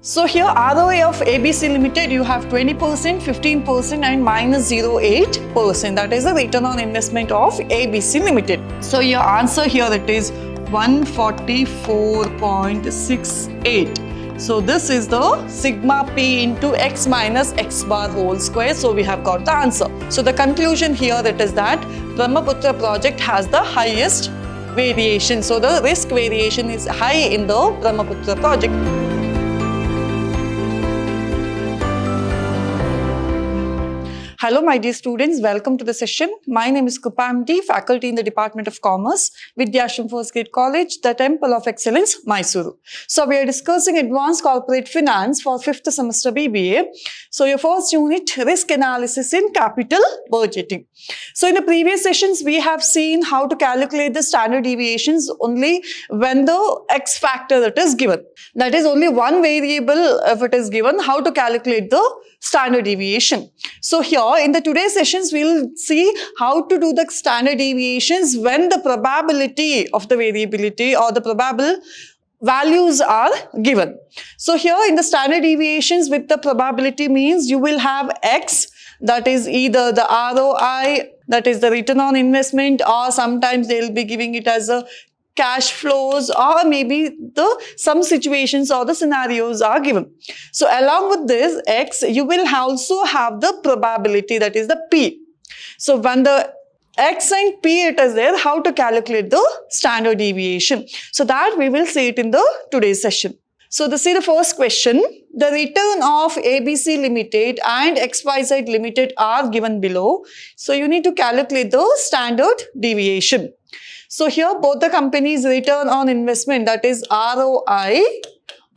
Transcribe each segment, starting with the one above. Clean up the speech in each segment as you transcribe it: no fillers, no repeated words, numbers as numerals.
So here ROA of ABC Limited, you have 20%, 15% and minus 0.08%. That is the return on investment of ABC Limited. So your answer here it is 144.68. So this is the sigma P into X minus X bar whole square. So we have got the answer. So the conclusion here it is that Brahmaputra project has the highest variation. So the risk variation is high in the Brahmaputra project. Hello my dear students, welcome to the session. My name is Krupamti, faculty in the Department of Commerce, Vidyashram First Grade College, the Temple of Excellence, Mysuru. So we are discussing Advanced Corporate Finance for 5th semester BBA. So your first unit, Risk Analysis in Capital Budgeting. So in the previous sessions, we have seen how to calculate the standard deviations only when the X factor that is given. That is only one variable if it is given, how to calculate the standard deviation. So here in the today's sessions, we will see how to do the standard deviations when the probability of the variability or the probable values are given. So here in the standard deviations with the probability means you will have X, that is either the ROI, that is the return on investment, or sometimes they will be giving it as a cash flows, or maybe some situations or the scenarios are given. So along with this X, you will also have the probability, that is the P. So when the X and P it is there, how to calculate the standard deviation. So that we will see it in the today's session. So see the first question. The return of ABC Limited and XYZ Limited are given below. So you need to calculate the standard deviation. So here both the companies' return on investment, that is ROI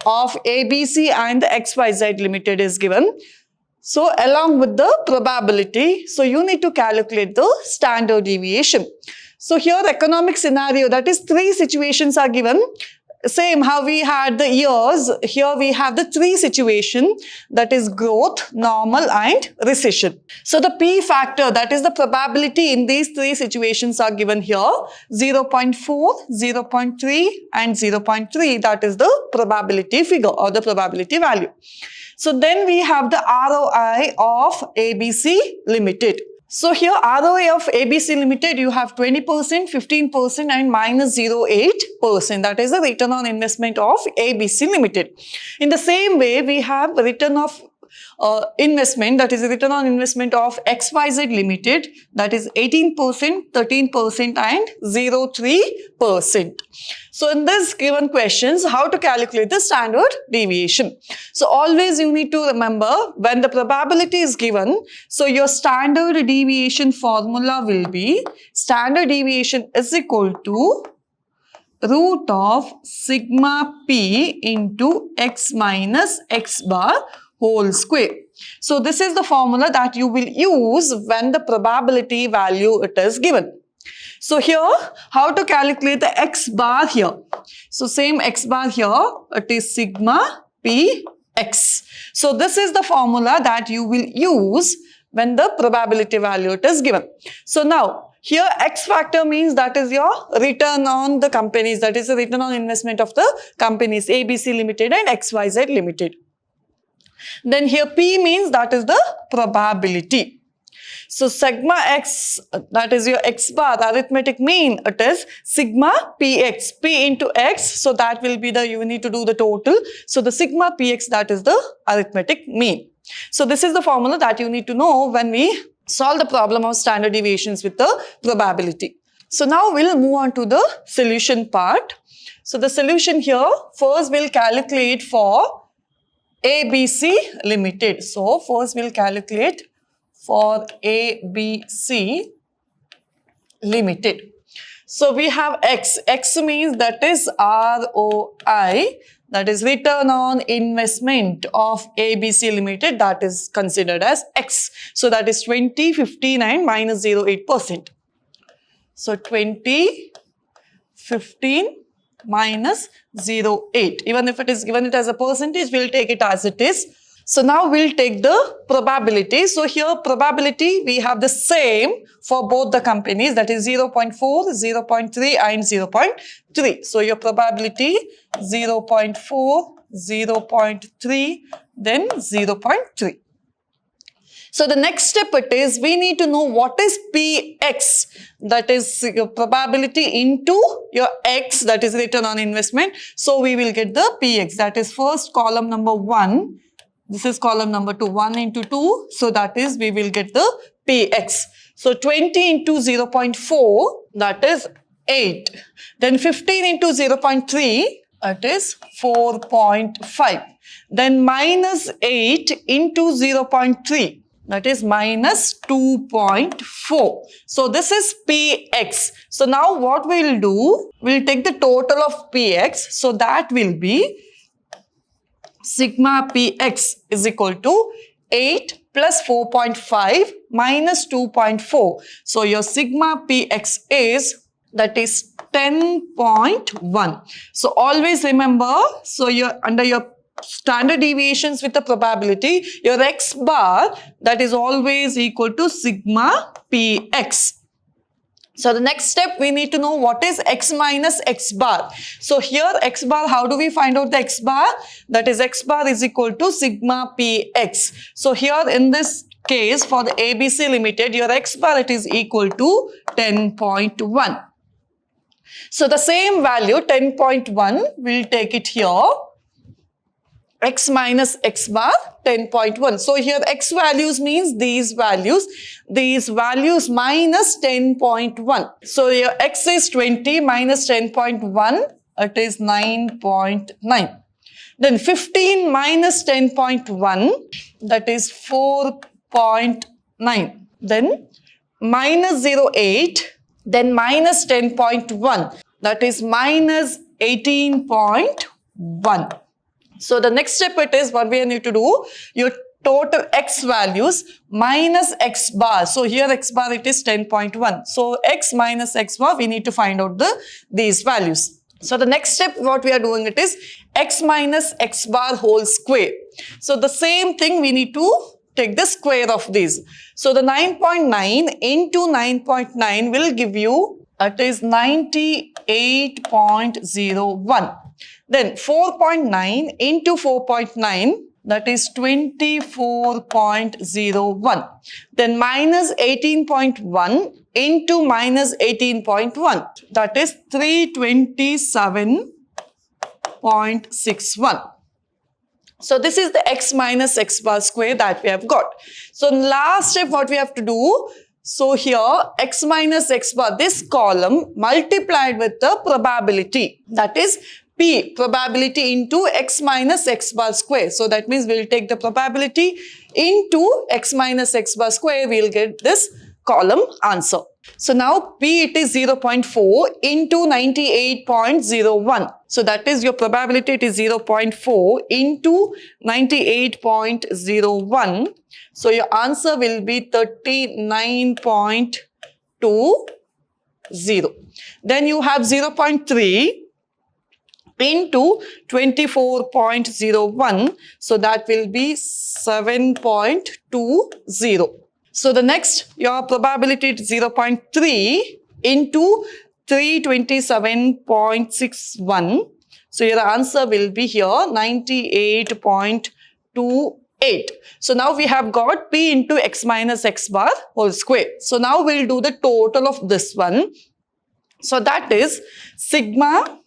of ABC and the XYZ Limited is given. So along with the probability, so you need to calculate the standard deviation. So here economic scenario, that is three situations are given. Same how we had the years, here we have the three situations, that is growth, normal and recession. So the P factor, that is the probability in these three situations are given here, 0.4, 0.3 and 0.3, that is the probability figure or the probability value. So then we have the ROI of ABC Limited. So here ROA of ABC Limited, you have 20%, 15% and minus 0.08%. That is the return on investment of ABC Limited. In the same way, we have return of investment, that is the return on investment of XYZ Limited, that is 18%, 13% and 0.3%. So in this given questions, how to calculate the standard deviation. So always you need to remember when the probability is given, so your standard deviation formula will be standard deviation is equal to root of sigma P into X minus X bar whole square. So this is the formula that you will use when the probability value it is given. So here, how to calculate the X bar here? So same X bar here, it is sigma P X. So this is the formula that you will use when the probability value it is given. So now, here X factor means that is your return on the companies, that is the return on investment of the companies ABC Limited and XYZ Limited. Then here P means that is the probability. So sigma X, that is your X bar, arithmetic mean, it is sigma Px, P into X, so that will be the, you need to do the total. So the sigma Px, that is the arithmetic mean. So this is the formula that you need to know when we solve the problem of standard deviations with the probability. So now we'll move on to the solution part. So the solution here, first we'll calculate for ABC Limited. So first we'll calculate for ABC Limited. So we have X. X means that is ROI, that is return on investment of ABC Limited, that is considered as X. So that is 20, 15 and minus 0.8%. So 20, 15 minus 0.8. Even if it is given it as a percentage, we'll take it as it is. So now we'll take the probability. So here probability, we have the same for both the companies, that is 0.4, 0.3 and 0.3. So your probability 0.4, 0.3, then 0.3. So the next step it is, we need to know what is Px, that is your probability into your x, that is return on investment. So we will get the Px, that is first column number 1. This is column number 2, 1 into 2. So that is, we will get the Px. So 20 into 0.4, that is 8. Then 15 into 0.3, that is 4.5. Then minus 8 into 0.3. That is minus 2.4. So this is Px. So now what we will do, we will take the total of Px. So that will be sigma Px is equal to 8 plus 4.5 minus 2.4. So your sigma Px is, that is 10.1. So always remember, so you're under your standard deviations with the probability, your x bar, that is always equal to sigma Px. So the next step, we need to know what is x minus x bar. So here x bar, how do we find out the x bar? That is x bar is equal to sigma Px. So here in this case, for the ABC Limited, your x bar, it is equal to 10.1. So the same value 10.1, we'll take it here. X minus x bar 10.1. So here x values means these values minus 10.1. So your x is 20 minus 10.1, it is 9.9. Then 15 minus 10.1, that is 4.9. Then minus 0.8, then minus 10.1, that is minus 18.1. So the next step it is, what we need to do, your total x values minus x bar. So here x bar, it is 10.1. So x minus x bar, we need to find out these values. So the next step what we are doing, it is x minus x bar whole square. So the same thing, we need to take the square of these. So the 9.9 into 9.9 will give you, it is 98.01. Then 4.9 into 4.9, that is 24.01. Then minus 18.1 into minus 18.1, that is 327.61. So this is the x minus x bar square that we have got. So last step what we have to do, so here x minus x bar, this column multiplied with the probability, that is P, probability into x minus x bar square. So that means we'll take the probability into x minus x bar square, we'll get this column answer. So now P, it is 0.4 into 98.01. So that is your probability, it is 0.4 into 98.01. So your answer will be 39.20. Then you have 0.3 into 24.01. So that will be 7.20. So the next, your probability is 0.3 into 327.61. So your answer will be here 98.28. So now we have got P into x minus x bar whole square. So now we'll do the total of this one. So that is sigma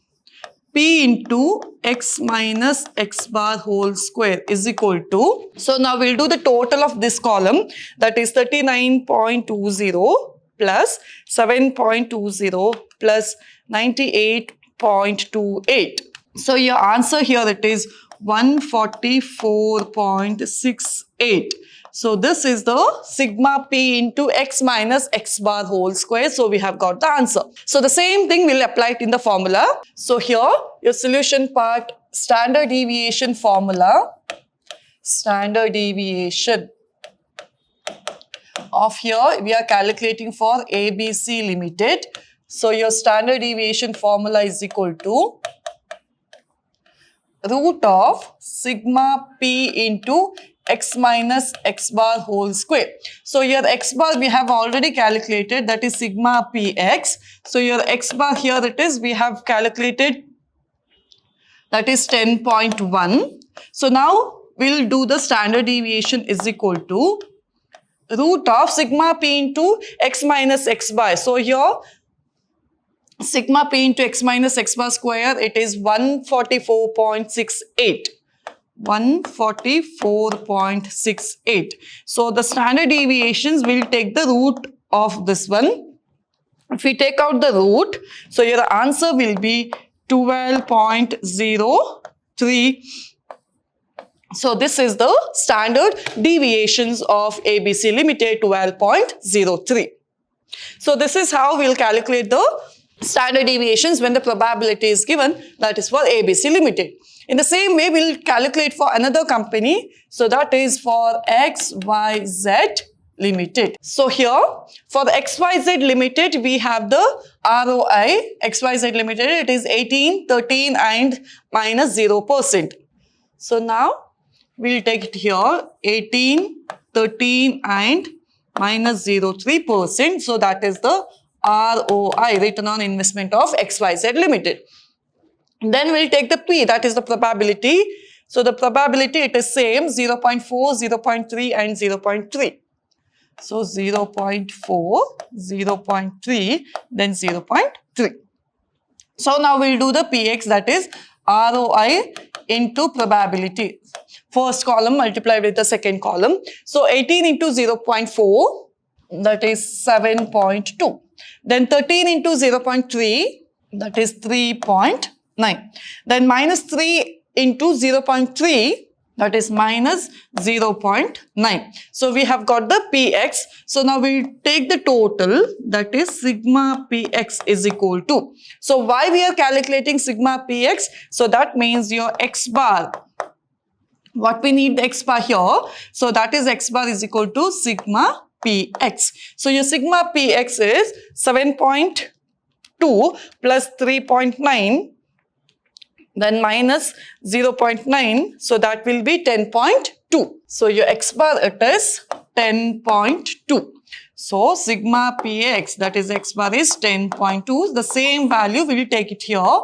P into x minus x bar whole square is equal to, so now we'll do the total of this column, that is 39.20 plus 7.20 plus 98.28. So your answer here, it is 144.68. So this is the sigma P into x minus x bar whole square. So we have got the answer. So the same thing will apply it in the formula. So here your solution part, standard deviation formula, standard deviation of here we are calculating for ABC Limited. So your standard deviation formula is equal to root of sigma P into x minus x bar whole square. So your x bar we have already calculated, that is sigma Px. So your x bar here it is, we have calculated that is 10.1. So now we'll do the standard deviation is equal to root of sigma p into x minus x bar. So here sigma p into x minus x bar square, it is 144.68. 144.68. So the standard deviations will take the root of this one. If we take out the root, so your answer will be 12.03. So this is the standard deviations of ABC Limited, 12.03. So this is how we'll calculate the standard deviations when the probability is given, that is for ABC Limited. In the same way, we'll calculate for another company. So that is for XYZ Limited. So here, for the XYZ Limited, we have the ROI. XYZ Limited, it is 18, 13 and minus 0%. So now, we'll take it here, 18, 13 and minus 0.3%. So that is the ROI, return on investment of XYZ Limited. Then we'll take the P, that is the probability. So the probability, it is same, 0.4, 0.3 and 0.3. So 0.4, 0.3, then 0.3. So now we'll do the PX, that is ROI into probability. First column multiplied with the second column. So 18 into 0.4, that is 7.2. Then 13 into 0.3, that is 3.9. Then minus 3 into 0.3, that is minus 0.9. So we have got the PX. So now we'll take the total, that is sigma PX is equal to. So why we are calculating sigma PX? So that means your X bar. What we need the X bar here? So that is X bar is equal to sigma PX. So your sigma PX is 7.2 plus 3.9. Then minus 0.9, so that will be 10.2. So your X bar, it is 10.2. So sigma Px, that is X bar is 10.2. The same value, we will take it here,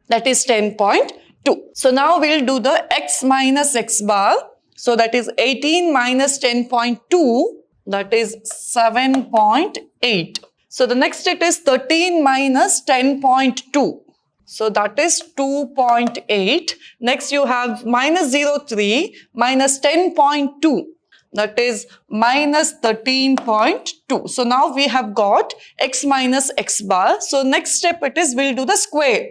that is 10.2. So now we will do the X minus X bar. So that is 18 minus 10.2, that is 7.8. So the next it is 13 minus 10.2. So that is 2.8. Next you have minus 0.3 minus 10.2. That is minus 13.2. So now we have got X minus X bar. So next step it is we'll do the square.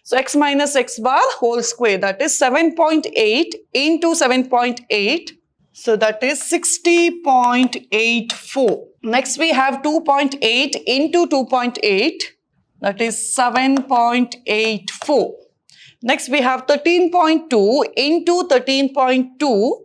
So X minus X bar whole square, that is 7.8 into 7.8. So that is 60.84. Next we have 2.8 into 2.8. That is 7.84. Next we have 13.2 into 13.2.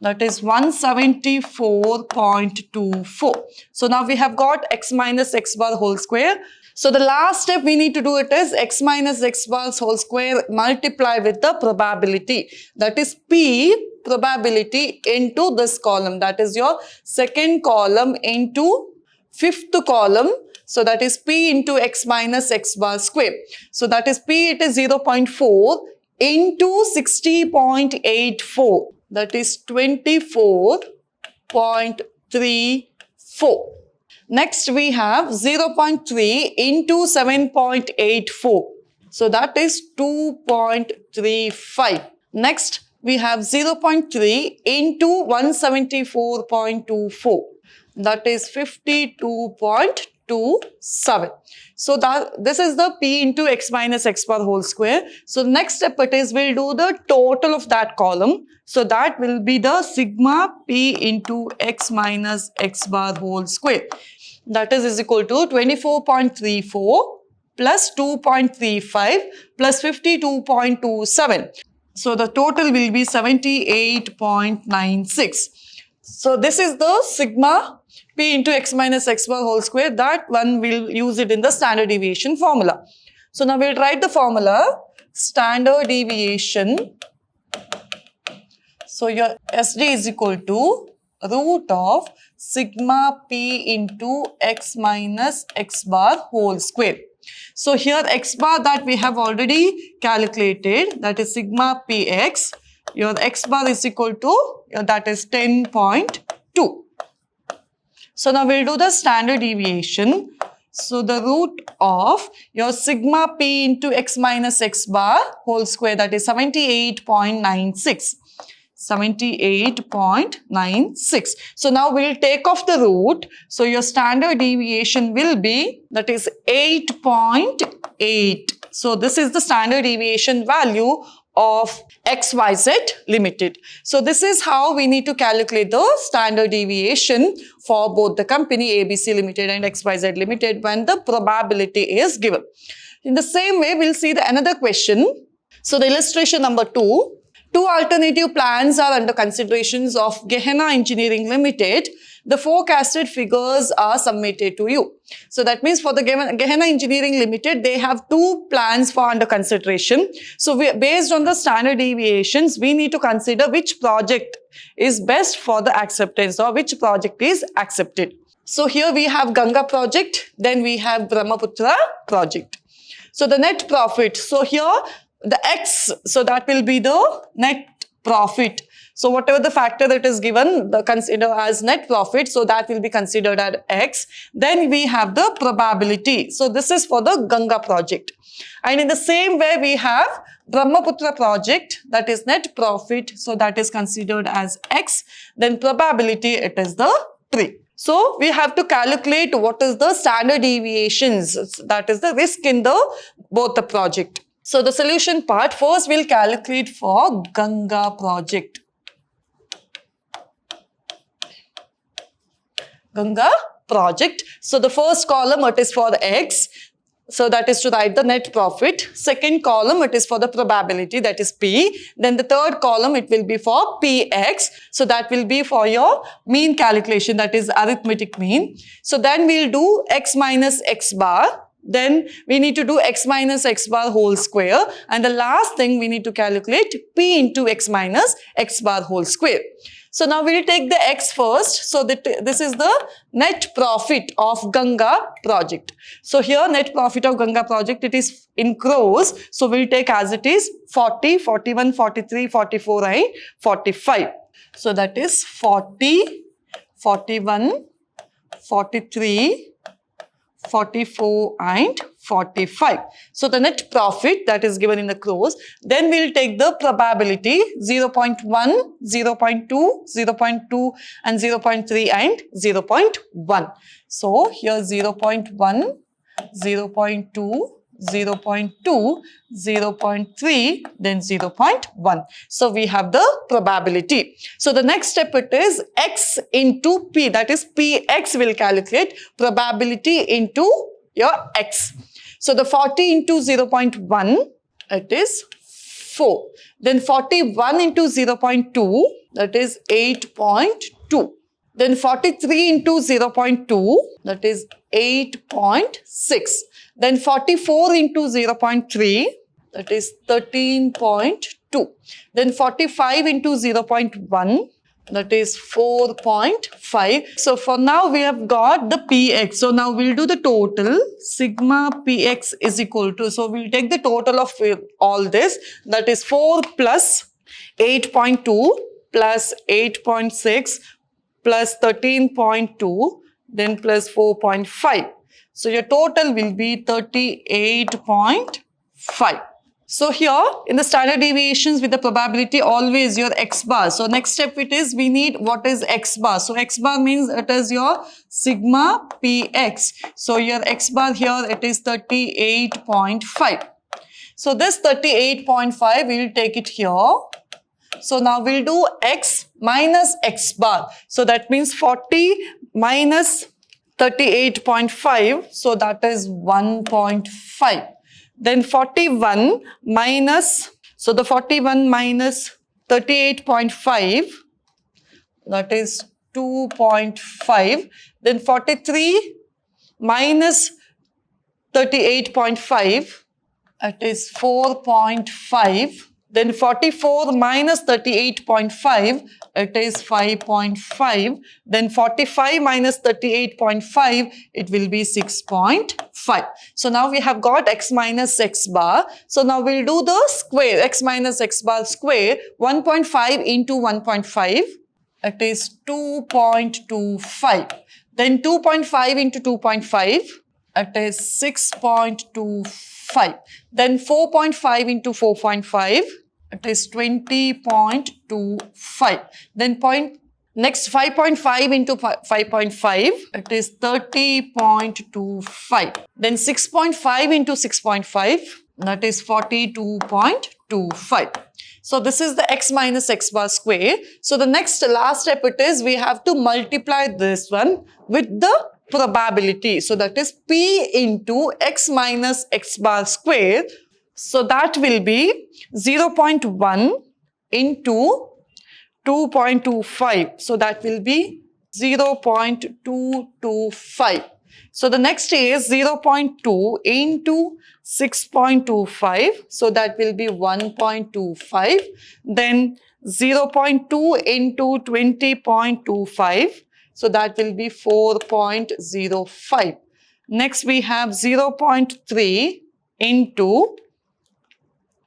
That is 174.24. So now we have got X minus X bar whole square. So the last step we need to do it is X minus X bar whole square multiply with the probability. That is P probability into this column. That is your second column into fifth column. So that is P into X minus X bar square. So that is P, it is 0.4 into 60.84. That is 24.34. Next we have 0.3 into 7.84. So that is 2.35. Next we have 0.3 into 174.24. That is 52.27. So this is the P into X minus X bar whole square. So next step it is we'll do the total of that column. So that will be the sigma P into X minus X bar whole square. That is equal to 24.34 plus 2.35 plus 52.27. So the total will be 78.96. So this is the sigma P into X minus X bar whole square. That one will use it in the standard deviation formula. So now we'll write the formula. Standard deviation. So your SD is equal to root of sigma P into X minus X bar whole square. So here x bar that we have already calculated, that is sigma px, your x bar is equal to, that is 10.2. So now we'll do the standard deviation. So the root of your sigma p into x minus x bar whole square, that is 78.96. 78.96. So now we'll take off the root. So your standard deviation will be, that is 8.8. So this is the standard deviation value of XYZ Limited. So this is how we need to calculate the standard deviation for both the company ABC Limited and XYZ Limited when the probability is given. In the same way, we'll see the another question. So the illustration number 2. Two alternative plans are under considerations of Gehenna Engineering Limited. The forecasted figures are submitted to you. So that means for the Gehenna Engineering Limited, they have two plans for under consideration. So based on the standard deviations, we need to consider which project is best for the acceptance or which project is accepted. So here we have Ganga project, then we have Brahmaputra project. So the net profit, so here the X, so that will be the net profit. So whatever the factor that is given, consider as net profit, so that will be considered as X. Then we have the probability. So this is for the Ganga project. And in the same way, we have Brahmaputra project, that is net profit, so that is considered as X. Then probability, it is the 3. So we have to calculate what is the standard deviations, that is the risk in the both the project. So the solution part, first we'll calculate for Ganga project. Ganga project. So the first column, it is for the X. So that is to write the net profit. Second column, it is for the probability, that is P. Then the third column, it will be for PX. So that will be for your mean calculation, that is arithmetic mean. So then we'll do X minus X bar. Then we need to do X minus X bar whole square. And the last thing we need to calculate P into X minus X bar whole square. So now we'll take the X first. So that this is the net profit of Ganga project. So here net profit of Ganga project, it is in crores. So we'll take as it is 40, 41, 43, 44 and 45. So that is 40, 41, 43, 44 and 45. So the net profit that is given in the crores. Then we'll take the probability 0.1, 0.2, 0.2 and 0.3 and 0.1. So here 0.1, 0.2, 0.2, 0.3, then 0.1. So we have the probability. So the next step it is X into P, that is PX will calculate probability into your X. So the 40 into 0.1, it is 4. Then 41 into 0.2, that is 8.2. Then 43 into 0.2, that is 8.6. Then 44 into 0.3, that is 13.2. Then 45 into 0.1, that is 4.5. So for now we have got the PX. So now we'll do the total. Sigma PX is equal to, so we'll take the total of all this. That is 4 plus 8.2 plus 8.6 plus 13.2, then plus 4.5. So your total will be 38.5. So here in the standard deviations with the probability, always your X bar. So next step it is, we need what is X bar. So X bar means it is your sigma PX. So your X bar here, it is 38.5. So this 38.5, we will take it here. So now we'll do X minus X bar. So that means 40 minus 38.5. So that is 1.5. Then 41 minus, so the 41 minus 38.5, that is 2.5. Then 43 minus 38.5, that is 4.5. Then 44 minus 38.5, it is 5.5. Then 45 minus 38.5, it will be 6.5. So now we have got x minus x bar. So now we'll do the square, x minus x bar square, 1.5 into 1.5, it is 2.25. Then 2.5 into 2.5, it is 6.25. Then 4.5 into 4.5, it is 20.25. Then next 5.5 into 5.5, it is 30.25. Then 6.5 into 6.5, that is 42.25. So this is the x minus x bar square. So the last step it is, we have to multiply this one with the probability. So that is p into x minus x bar square. So that will be 0.1 into 2.25. So that will be 0.225. So the next is 0.2 into 6.25. So that will be 1.25. Then 0.2 into 20.25. So that will be 4.05. Next we have 0.3 into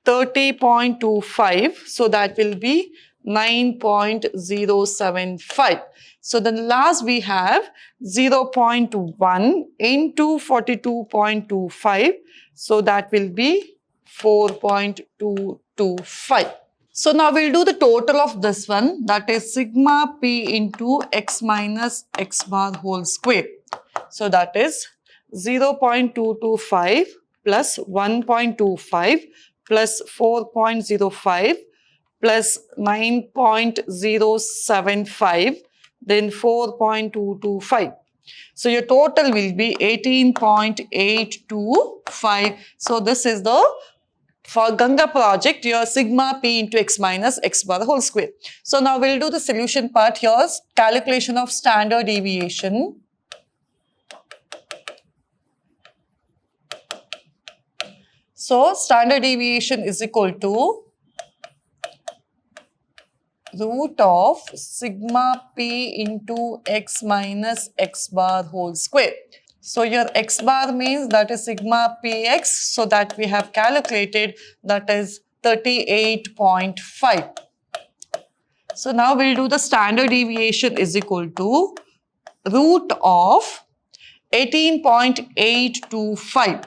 30.25. So that will be 9.075. So then last we have 0.1 into 42.25. So that will be 4.225. So now we'll do the total of this one, that is sigma p into x minus x bar whole square. So that is 0.225 plus 1.25 plus 4.05 plus 9.075, then 4.225. So your total will be 18.825. So this is the, for Ganga project, your sigma p into x minus x bar whole square. So now we'll do the solution part here. Calculation of standard deviation. So standard deviation is equal to root of sigma p into x minus x bar whole square. So your x bar means that is sigma px, so that we have calculated, that is 38.5. So now we'll do the standard deviation is equal to root of 18.825.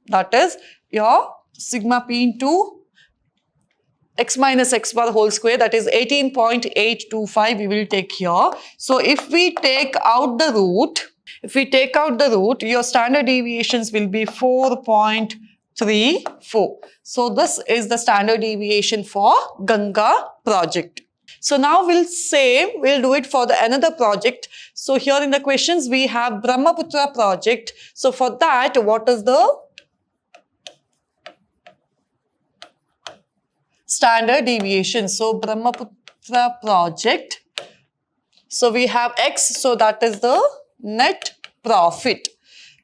That is your sigma p into x minus x bar whole square, that is 18.825 we will take here. So if we take out the root, your standard deviations will be 4.34. So this is the standard deviation for Ganga project. So now we'll do it for the another project. So here in the questions we have Brahmaputra project. So for that, what is the standard deviation? So Brahmaputra project, so we have x, so that is the net profit.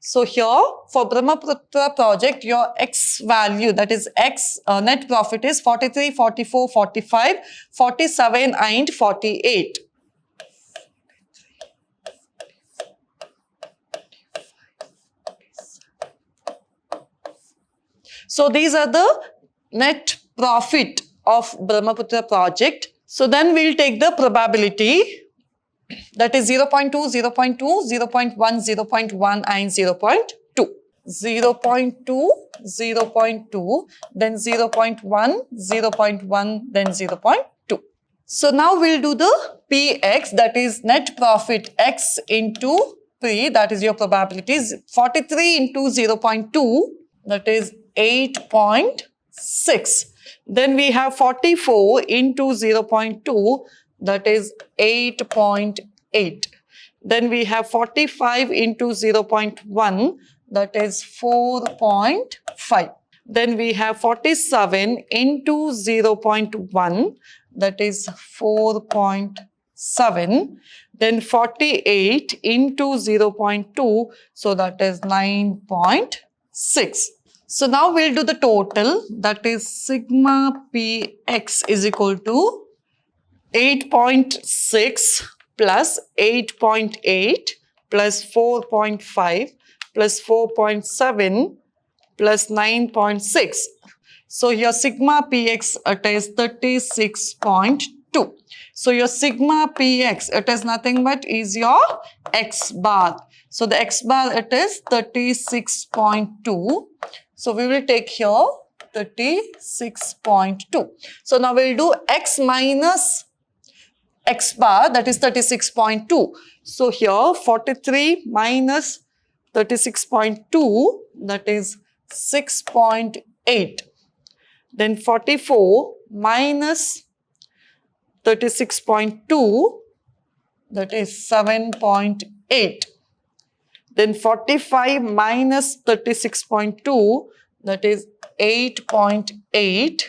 So here for Brahmaputra project, your x value, that is x net profit is 43, 44, 45, 47 and 48. So these are the net profit of Brahmaputra project. So then we'll take the probability, that is 0.2, 0.2, 0.1, 0.1 and 0.2. 0.2, 0.2, then 0.1, 0.1, then 0.2. So now we'll do the PX, that is net profit x into P, that is your probabilities. 43 into 0.2, that is 8.6. Then we have 44 into 0.2, that is 8.8. Then we have 45 into 0.1, that is 4.5. Then we have 47 into 0.1, that is 4.7. Then 48 into 0.2, so that is 9.6. So now we'll do the total, that is sigma Px is equal to 8.6 plus 8.8 plus 4.5 plus 4.7 plus 9.6. So your sigma Px it is 36.2. So your sigma Px it is nothing but is your x bar. So the x bar it is 36.2. So we will take here 36.2. So now we'll do x minus x bar, that is 36.2. So here 43 minus 36.2, that is 6.8. Then 44 minus 36.2, that is 7.8. Then 45 minus 36.2, that is 8.8.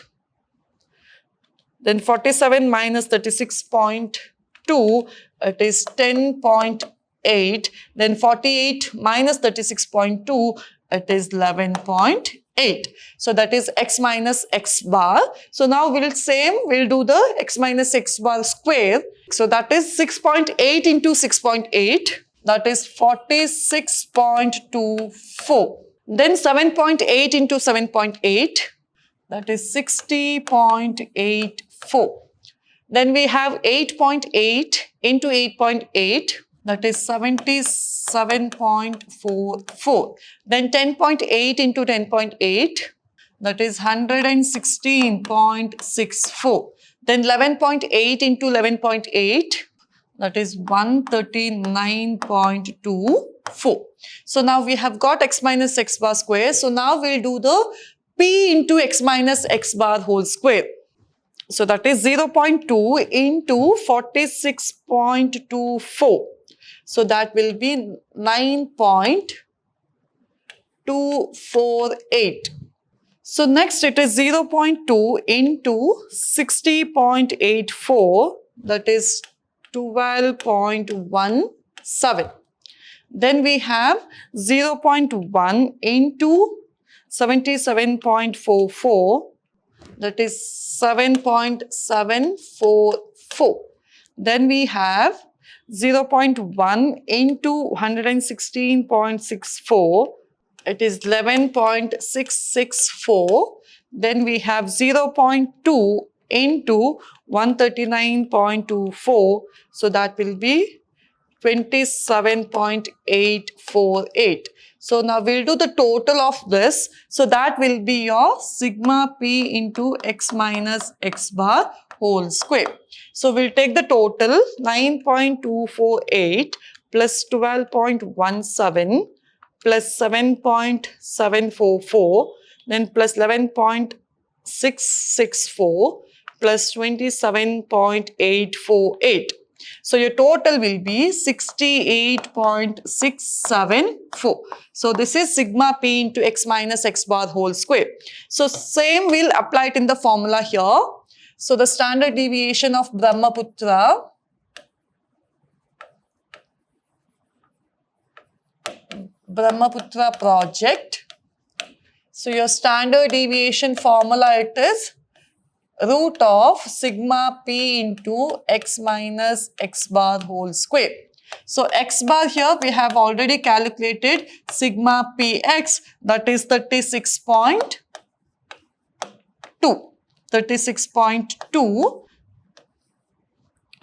Then 47 minus 36.2, it is 10.8. Then 48 minus 36.2, it is 11.8. So that is x minus x bar. So now we'll do the x minus x bar square. So that is 6.8 into 6.8. That is 46.24. Then 7.8 into 7.8. That is 60.84. Then we have 8.8 into 8.8. That is 77.44. Then 10.8 into 10.8. That is 116.64. Then 11.8 into 11.8. That is 139.24. So now we have got x minus x bar square. So now we'll do the p into x minus x bar whole square. So that is 0.2 into 46.24. So that will be 9.248. So next it is 0.2 into 60.84. That is 12.17. Then we have 0.1 into 77.44. That is 7.744. Then we have 0.1 into 116.64. It is 11.664. Then we have 0.2 into 139.24. So that will be 27.848. So now we'll do the total of this. So that will be your sigma p into x minus x bar whole square. So we'll take the total 9.248 plus 12.17 plus 7.744, then plus 11.664 plus 27.848. So your total will be 68.674. So this is sigma p into x minus x bar whole square. So same we'll apply it in the formula here. So the standard deviation of Brahmaputra project. So your standard deviation formula it is root of sigma p into x minus x bar whole square. So x bar here we have already calculated sigma px, that is 36.2. 36.2.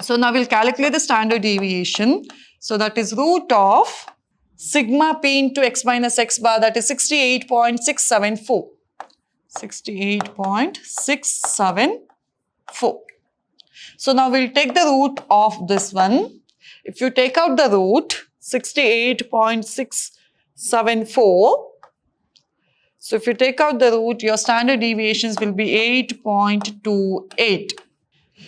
So now we'll calculate the standard deviation. So that is root of sigma p into x minus x bar, that is 68.674. 68.674. So now we'll take the root of this one. If you take out the root, 68.674. So if you take out the root, your standard deviations will be 8.28.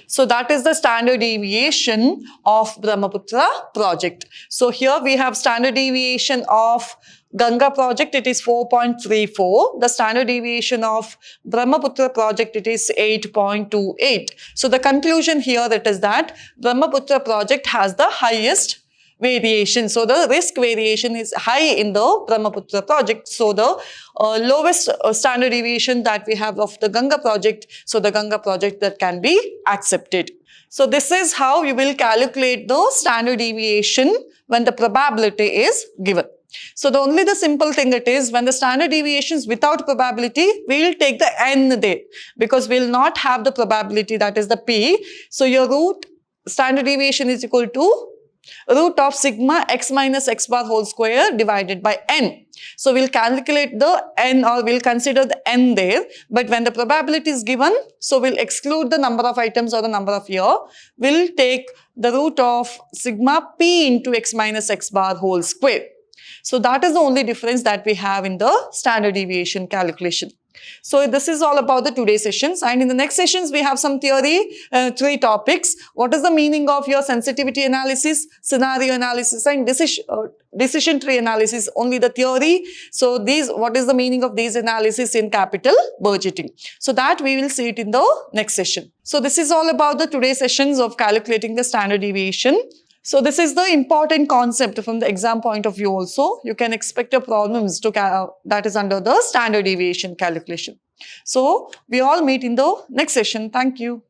So that is the standard deviation of Brahmaputra project. So here we have standard deviation of Ganga project, it is 4.34. The standard deviation of Brahmaputra project, it is 8.28. So the conclusion here that is that Brahmaputra project has the highest variation. So the risk variation is high in the Brahmaputra project. So the lowest standard deviation that we have of the Ganga project, so the Ganga project that can be accepted. So this is how you will calculate the standard deviation when the probability is given. So the simple thing it is, when the standard deviation is without probability, we will take the n there because we will not have the probability, that is the p. So your root standard deviation is equal to root of sigma x minus x bar whole square divided by n. So we'll calculate the n, or we'll consider the n there, but when the probability is given, so we'll exclude the number of items or the number of year. We'll take the root of sigma p into x minus x bar whole square. So that is the only difference that we have in the standard deviation calculation. So this is all about the today's sessions, and in the next sessions we have some theory, 3 topics. What is the meaning of your sensitivity analysis, scenario analysis and decision tree analysis, only the theory. So what is the meaning of these analysis in capital budgeting? So that we will see it in the next session. So this is all about the today's sessions of calculating the standard deviation. So this is the important concept from the exam point of view also. You can expect your problems that is under the standard deviation calculation. So we all meet in the next session. Thank you.